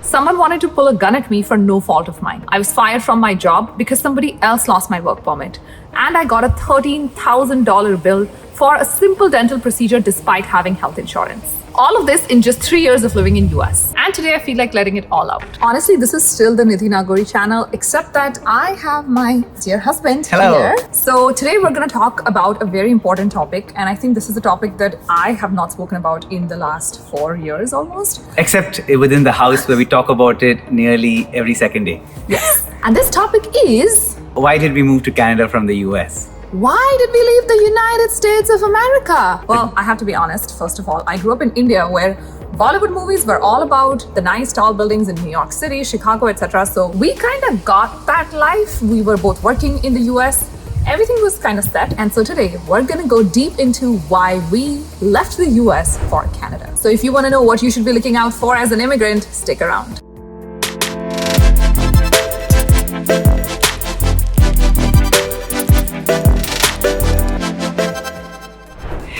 Someone wanted to pull a gun at me for no fault of mine. I was fired from my job because somebody else lost my work permit. And I got a $13,000 bill for a simple dental procedure despite having health insurance. All of this in just 3 years of living in US. And today I feel like letting it all out. Honestly, this is still the Nidhi Nagori channel, except that I have my dear husband here. So today we're going to talk about a very important topic. And I think this is a topic that I have not spoken about in the last 4 years almost. Except within the house where we talk about it nearly every second day. Yes. And this topic is... Why did we move to Canada from the US? Why did we leave the United States of America? Well, I have to be honest, first of all, I grew up in India where Bollywood movies were all about the nice tall buildings in New York City, Chicago, etc. So we kind of got that life. We were both working in the US. Everything was kind of set. And so today we're going to go deep into why we left the US for Canada. So if you want to know what you should be looking out for as an immigrant, stick around.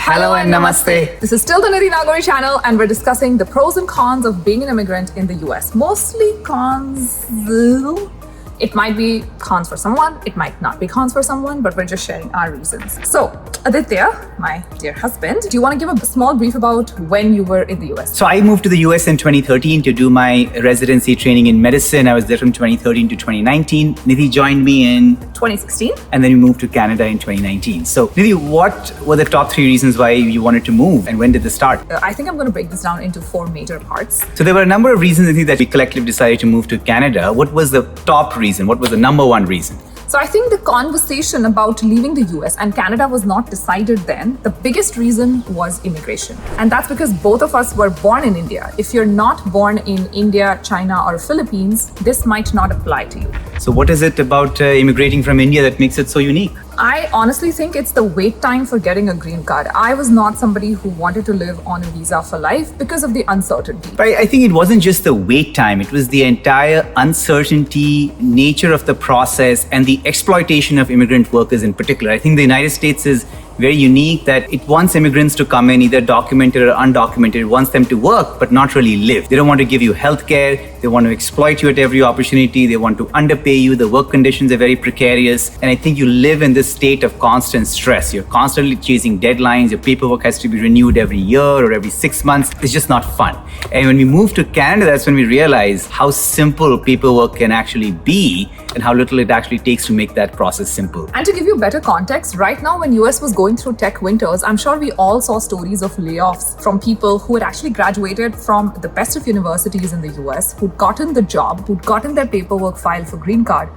Hello and namaste. This is still the Nidhi Nagori channel and we're discussing the pros and cons of being an immigrant in the US. Mostly cons. It might be cons for someone, it might not be cons for someone, but we're just sharing our reasons. So, Aditya, my dear husband, do you want to give a small brief about when you were in the US? So I moved to the US in 2013 to do my residency training in medicine. I was there from 2013 to 2019. Nidhi joined me in 2016. And then we moved to Canada in 2019. So Nidhi, what were the top 3 reasons why you wanted to move and when did this start? I think I'm going to break this down into 4 major parts. So there were a number of reasons, Nidhi, that we collectively decided to move to Canada. What was the top reason? What was the number one reason? So I think the conversation about leaving the US and Canada was not decided then. The biggest reason was immigration. And that's because both of us were born in India. If you're not born in India, China, or Philippines, this might not apply to you. So what is it about immigrating from India that makes it so unique? I honestly think it's the wait time for getting a green card. I was not somebody who wanted to live on a visa for life because of the uncertainty. But I think it wasn't just the wait time, it was the entire uncertainty, nature of the process, and the exploitation of immigrant workers in particular. I think the United States is very unique that it wants immigrants to come in, either documented or undocumented. It wants them to work, but not really live. They don't want to give you healthcare. They want to exploit you at every opportunity. They want to underpay you. The work conditions are very precarious. And I think you live in this state of constant stress. You're constantly chasing deadlines. Your paperwork has to be renewed every year or every 6 months. It's just not fun. And when we moved to Canada, that's when we realized how simple paperwork can actually be and how little it actually takes to make that process simple. And to give you better context, right now when US was going through tech winters, I'm sure we all saw stories of layoffs from people who had actually graduated from the best of universities in the US, who'd gotten the job, who'd gotten their paperwork filed for green card.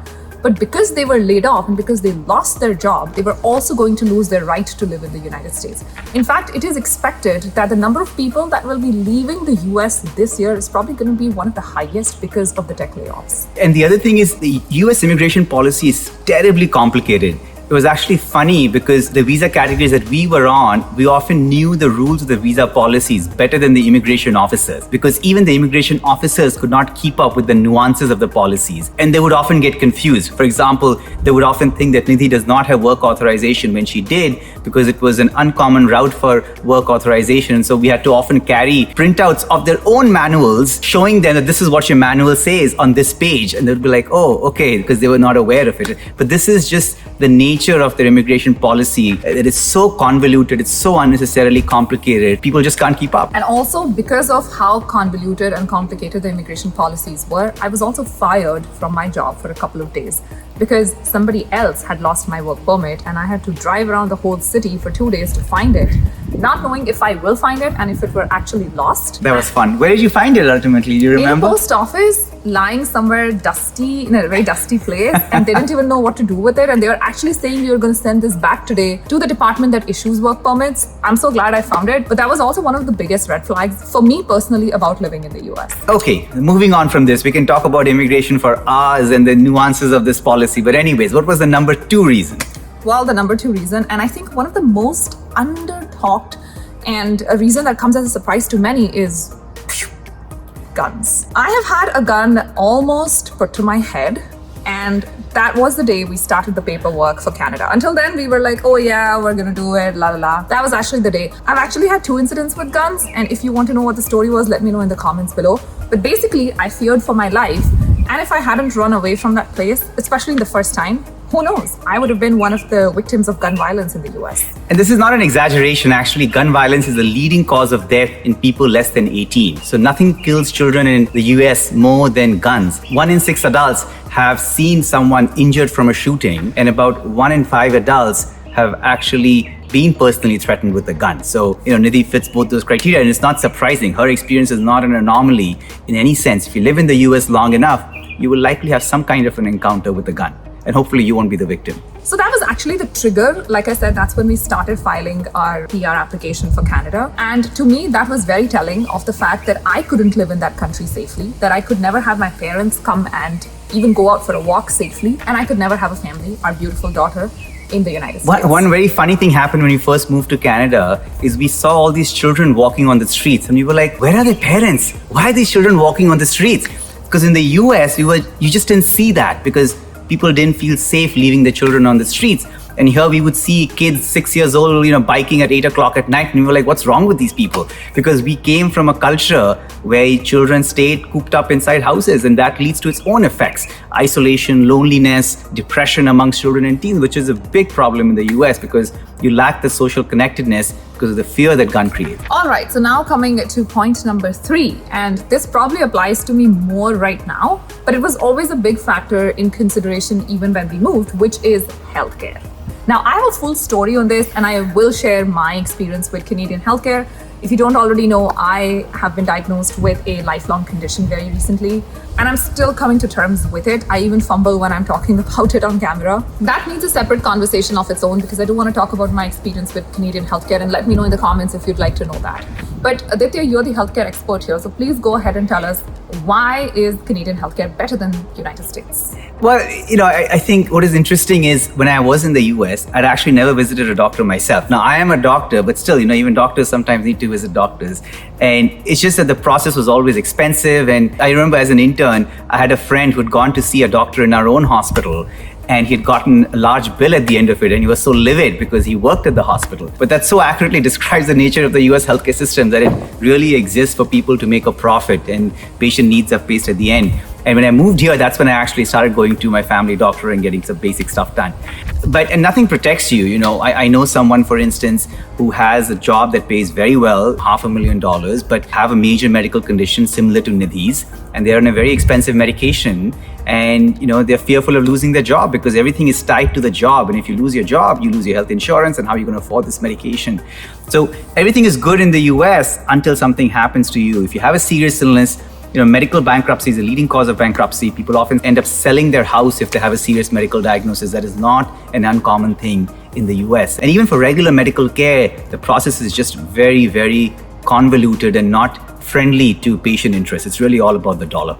But because they were laid off and because they lost their job, they were also going to lose their right to live in the United States. In fact, it is expected that the number of people that will be leaving the US this year is probably going to be one of the highest because of the tech layoffs. And the other thing is the US immigration policy is terribly complicated. It was actually funny because the visa categories that we were on, we often knew the rules of the visa policies better than the immigration officers, because even the immigration officers could not keep up with the nuances of the policies and they would often get confused. For example, they would often think that Nidhi does not have work authorization when she did because it was an uncommon route for work authorization. And so we had to often carry printouts of their own manuals showing them that this is what your manual says on this page. And they'd be like, oh, okay, because they were not aware of it. But this is just the nature of their immigration policy. It is so convoluted, it's so unnecessarily complicated. People just can't keep up. And also because of how convoluted and complicated the immigration policies were, I was also fired from my job for a couple of days because somebody else had lost my work permit and I had to drive around the whole city for 2 days to find it, not knowing if I will find it and if it were actually lost. That was fun. Where did you find it ultimately? Do you remember? In a post office, lying somewhere dusty, in a very dusty place, and they didn't even know what to do with it. And they were actually saying, you're going to send this back today to the department that issues work permits. I'm so glad I found it. But that was also one of the biggest red flags for me personally about living in the US. Okay, moving on from this, we can talk about immigration for hours and the nuances of this policy. But anyways, what was the number 2 reason? Well, the number 2 reason, and I think one of the most under-talked and a reason that comes as a surprise to many is guns. I have had a gun almost put to my head And that was the day we started the paperwork for Canada. Until then, we were like, oh yeah, we're gonna do it, la la la. That was actually the day. I've actually had 2 incidents with guns, and if you want to know what the story was, let me know in the comments below. But basically, I feared for my life, and if I hadn't run away from that place, especially the first time, who knows? I would have been one of the victims of gun violence in the US. And this is not an exaggeration. Actually, gun violence is the leading cause of death in people less than 18. So nothing kills children in the US more than guns. 1 in 6 adults have seen someone injured from a shooting, and about 1 in 5 adults have actually been personally threatened with a gun. So, Nidhi fits both those criteria, and it's not surprising. Her experience is not an anomaly in any sense. If you live in the US long enough, you will likely have some kind of an encounter with a gun, and hopefully you won't be the victim. So that was actually the trigger. Like I said, that's when we started filing our PR application for Canada. And to me, that was very telling of the fact that I couldn't live in that country safely, that I could never have my parents come and even go out for a walk safely, and I could never have a family, our beautiful daughter, in the United States. One very funny thing happened when we first moved to Canada is we saw all these children walking on the streets, and we were like, where are their parents? Why are these children walking on the streets? Because in the US, you just didn't see that because people didn't feel safe leaving their children on the streets. And here we would see kids 6 years old, biking at 8 o'clock at night. And we were like, what's wrong with these people? Because we came from a culture where children stayed cooped up inside houses, and that leads to its own effects. Isolation, loneliness, depression amongst children and teens, which is a big problem in the US because you lack the social connectedness because of the fear that gun creates. All right, so now coming to point number 3, and this probably applies to me more right now, but it was always a big factor in consideration even when we moved, which is healthcare. Now, I have a full story on this, and I will share my experience with Canadian healthcare. If you don't already know, I have been diagnosed with a lifelong condition very recently, and I'm still coming to terms with it. I even fumble when I'm talking about it on camera. That needs a separate conversation of its own because I do want to talk about my experience with Canadian healthcare, and let me know in the comments if you'd like to know that. But Aditya, you're the healthcare expert here, so please go ahead and tell us, why is Canadian healthcare better than United States? Well, I think what is interesting is when I was in the US, I'd actually never visited a doctor myself. Now, I am a doctor, but still, even doctors sometimes need to visit doctors. And it's just that the process was always expensive. And I remember as an intern, I had a friend who'd gone to see a doctor in our own hospital, and he had gotten a large bill at the end of it, and he was so livid because he worked at the hospital. But that so accurately describes the nature of the US healthcare system, that it really exists for people to make a profit and patient needs are faced at the end. And when I moved here, that's when I actually started going to my family doctor and getting some basic stuff done. And nothing protects you. I know someone, for instance, who has a job that pays very well, $500,000, but have a major medical condition similar to Nidhi's, and they're on a very expensive medication, and they're fearful of losing their job because everything is tied to the job. And if you lose your job, you lose your health insurance, and how are you going to afford this medication? So everything is good in the US until something happens to you. If you have a serious illness, medical bankruptcy is a leading cause of bankruptcy. People often end up selling their house if they have a serious medical diagnosis. That is not an uncommon thing in the US. And even for regular medical care, the process is just very, very convoluted and not friendly to patient interests. It's really all about the dollar.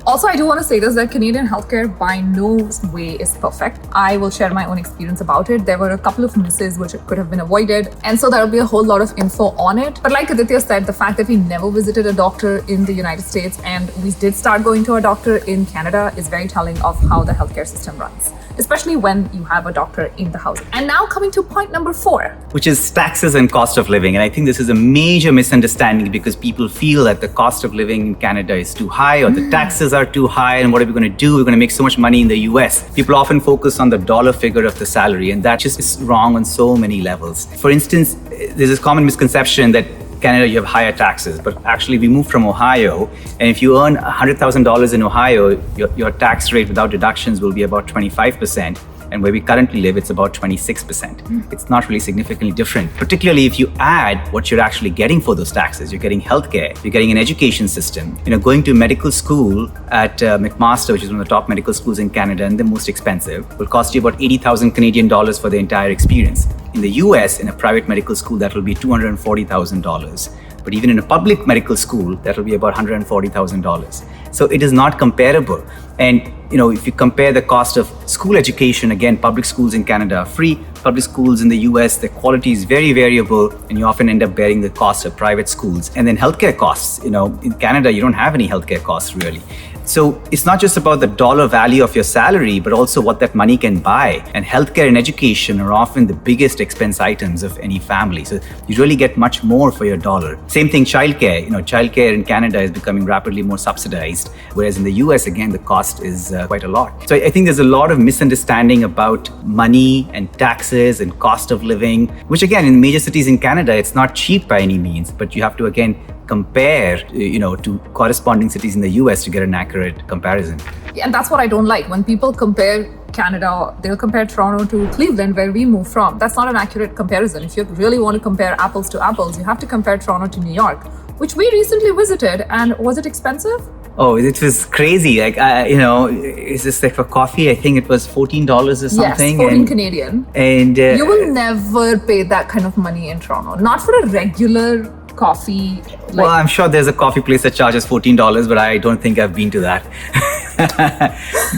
Also, I do want to say this, that Canadian healthcare by no way is perfect. I will share my own experience about it. There were a couple of misses which could have been avoided, and so there will be a whole lot of info on it. But like Aditya said, the fact that we never visited a doctor in the United States and we did start going to a doctor in Canada is very telling of how the healthcare system runs, especially when you have a doctor in the house. And now coming to point number 4, which is taxes and cost of living. And I think this is a major misunderstanding because people feel that the cost of living in Canada is too high, or the taxes are too high, and what are we going to do? We're going to make so much money in the US. People often focus on the dollar figure of the salary, and that just is wrong on so many levels. For instance, there's this common misconception that Canada, you have higher taxes, but actually we moved from Ohio, and if you earn $100,000 in Ohio, your tax rate without deductions will be about 25%. And where we currently live, it's about 26%. It's not really significantly different, particularly if you add what you're actually getting for those taxes. You're getting healthcare, you're getting an education system. Going to medical school at McMaster, which is one of the top medical schools in Canada and the most expensive, will cost you about 80,000 Canadian dollars for the entire experience. In the US, in a private medical school, that will be $240,000. But even in a public medical school, that will be about $140,000. So it is not comparable. And if you compare the cost of school education, again, public schools in Canada are free, public schools in the US, the quality is very variable, and you often end up bearing the cost of private schools. And then healthcare costs. In Canada, you don't have any healthcare costs really. So it's not just about the dollar value of your salary, but also what that money can buy. And healthcare and education are often the biggest expense items of any family. So you really get much more for your dollar. Same thing, childcare. Childcare in Canada is becoming rapidly more subsidized, whereas in the US, again, the cost is quite a lot. So I think there's a lot of misunderstanding about money and taxes and cost of living, which again, in major cities in Canada, it's not cheap by any means, but you have to again compare, to corresponding cities in the US to get an accurate comparison. Yeah, and that's what I don't like. When people compare Canada, they'll compare Toronto to Cleveland, where we moved from. That's not an accurate comparison. If you really want to compare apples to apples, you have to compare Toronto to New York, which we recently visited. And was it expensive? Oh, it was crazy. It's just like for coffee, I think it was $14 or something. Yes, 14 Canadian. And you will never pay that kind of money in Toronto. Not for a regular coffee. Well, I'm sure there's a coffee place that charges $14, but I don't think I've been to that.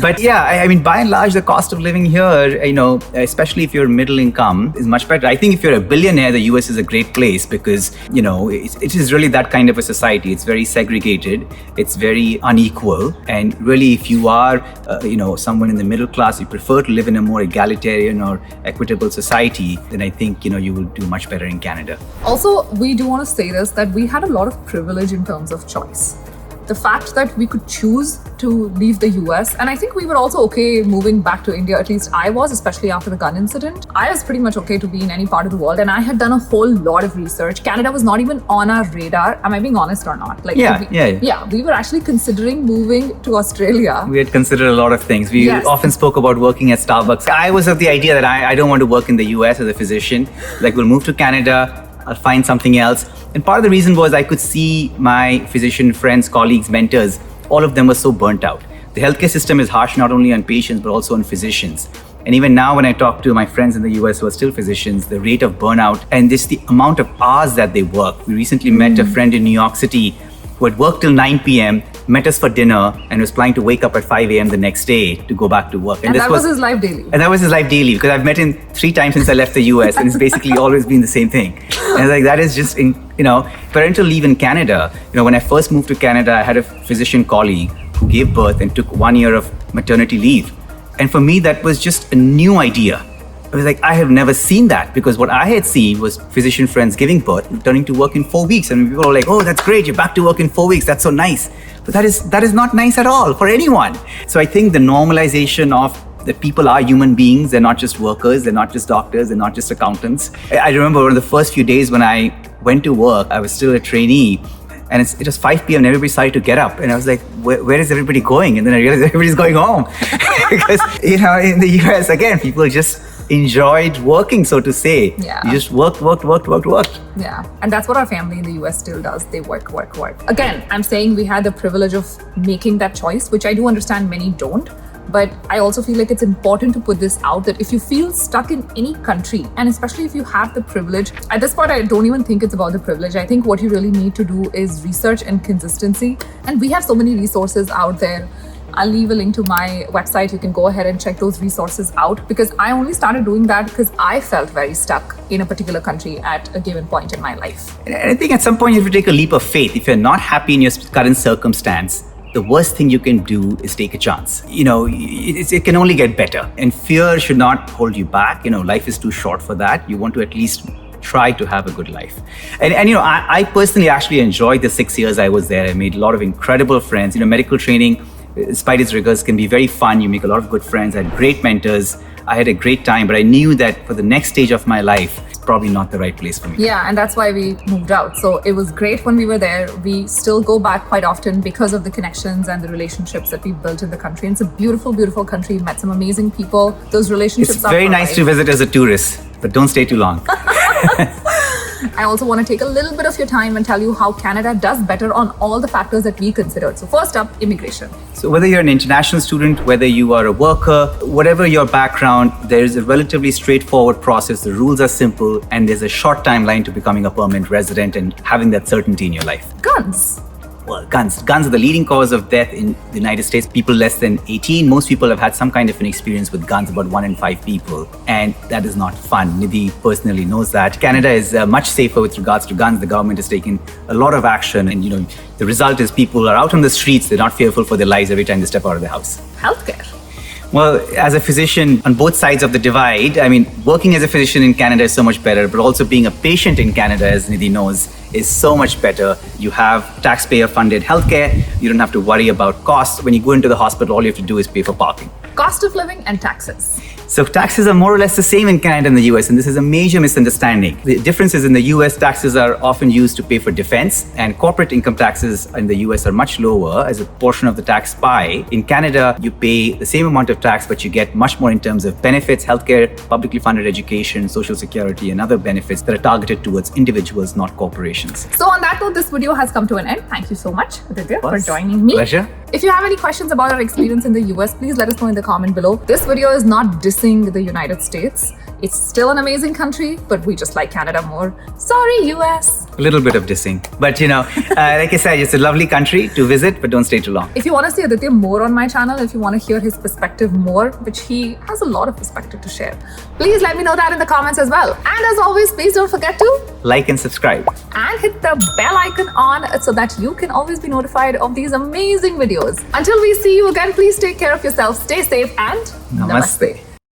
But yeah, I mean, by and large, the cost of living here, especially if you're middle income, is much better. I think if you're a billionaire, the US is a great place because, it is really that kind of a society. It's very segregated. It's very unequal. And really, if you are, someone in the middle class, you prefer to live in a more egalitarian or equitable society, then I think, you will do much better in Canada. Also, we do want to say this, that we had a lot of privilege in terms of choice. The fact that we could choose to leave the US, and I think we were also okay moving back to India, at least I was, especially after the gun incident. I was pretty much okay to be in any part of the world, and I had done a whole lot of research. Canada was not even on our radar. Am I being honest or not? We were actually considering moving to Australia. We had considered a lot of things. We often spoke about working at Starbucks. I was of the idea that I don't want to work in the US as a physician. We'll move to Canada, I'll find something else. And part of the reason was I could see my physician friends, colleagues, mentors, all of them were so burnt out. The healthcare system is harsh not only on patients, but also on physicians. And even now, when I talk to my friends in the US who are still physicians, the rate of burnout and just the amount of hours that they work. We recently met a friend in New York City who had worked till 9 p.m., met us for dinner, and was planning to wake up at 5 a.m. the next day to go back to work. And that was his life daily. And that was his life daily, because I've met him 3 times since I left the US, and it's basically always been the same thing. And that is just, parental leave in Canada. When I first moved to Canada, I had a physician colleague who gave birth and took 1 year of maternity leave. And for me, that was just a new idea. I was like, I have never seen that, because what I had seen was physician friends giving birth, returning to work in 4 weeks. And people were like, oh, that's great. You're back to work in 4 weeks. That's so nice. But that is not nice at all for anyone. So I think the normalization of that people are human beings. They're not just workers. They're not just doctors. They're not just accountants. I remember one of the first few days when I went to work, I was still a trainee. And it was 5 p.m. and everybody started to get up. And I was like, where is everybody going? And then I realized everybody's going home. Because, in the US, again, people just enjoyed working, so to say. Yeah. You just worked. Yeah. And that's what our family in the US still does. They work. Again, I'm saying we had the privilege of making that choice, which I do understand many don't. But I also feel like it's important to put this out that if you feel stuck in any country, and especially if you have the privilege, at this point, I don't even think it's about the privilege. I think what you really need to do is research and consistency. And we have so many resources out there. I'll leave a link to my website. You can go ahead and check those resources out, because I only started doing that because I felt very stuck in a particular country at a given point in my life. And I think at some point you have to take a leap of faith. If you're not happy in your current circumstance, the worst thing you can do is take a chance. It can only get better. And fear should not hold you back. Life is too short for that. You want to at least try to have a good life. And I personally actually enjoyed the 6 years I was there. I made a lot of incredible friends. Medical training, despite its rigors, can be very fun. You make a lot of good friends. I had great mentors. I had a great time, but I knew that for the next stage of my life, it's probably not the right place for me. Yeah, and that's why we moved out. So it was great when we were there. We still go back quite often because of the connections and the relationships that we've built in the country. And it's a beautiful, beautiful country. Met some amazing people. Those relationships are very nice to visit as a tourist, but don't stay too long. I also want to take a little bit of your time and tell you how Canada does better on all the factors that we considered. So first up, immigration. So whether you're an international student, whether you are a worker, whatever your background, there is a relatively straightforward process. The rules are simple, and there's a short timeline to becoming a permanent resident and having that certainty in your life. Guns. Well, guns. Guns are the leading cause of death in the United States. People less than 18, most people have had some kind of an experience with guns, about 1 in 5 people. And that is not fun. Nidhi personally knows that. Canada is much safer with regards to guns. The government has taken a lot of action. And, the result is people are out on the streets. They're not fearful for their lives every time they step out of the house. Healthcare. Well, as a physician on both sides of the divide, working as a physician in Canada is so much better, but also being a patient in Canada, as Nidhi knows, is so much better. You have taxpayer-funded healthcare. You don't have to worry about costs. When you go into the hospital, all you have to do is pay for parking. Cost of living and taxes. So taxes are more or less the same in Canada and the US, and this is a major misunderstanding. The difference is in the US, taxes are often used to pay for defense, and corporate income taxes in the US are much lower as a portion of the tax pie. In Canada, you pay the same amount of tax, but you get much more in terms of benefits, healthcare, publicly funded education, social security, and other benefits that are targeted towards individuals, not corporations. So on that note, this video has come to an end. Thank you so much, Aditya, for joining me. Pleasure. If you have any questions about our experience in the US, please let us know in the comment below. This video is not dissing the United States. It's still an amazing country, but we just like Canada more. Sorry, US. A little bit of dissing. But like I said, it's a lovely country to visit, but don't stay too long. If you want to see Aditya more on my channel, if you want to hear his perspective more, which he has a lot of perspective to share, please let me know that in the comments as well. And as always, please don't forget to like and subscribe. And hit the bell icon on so that you can always be notified of these amazing videos. Until we see you again, please take care of yourself, stay safe, and Namaste.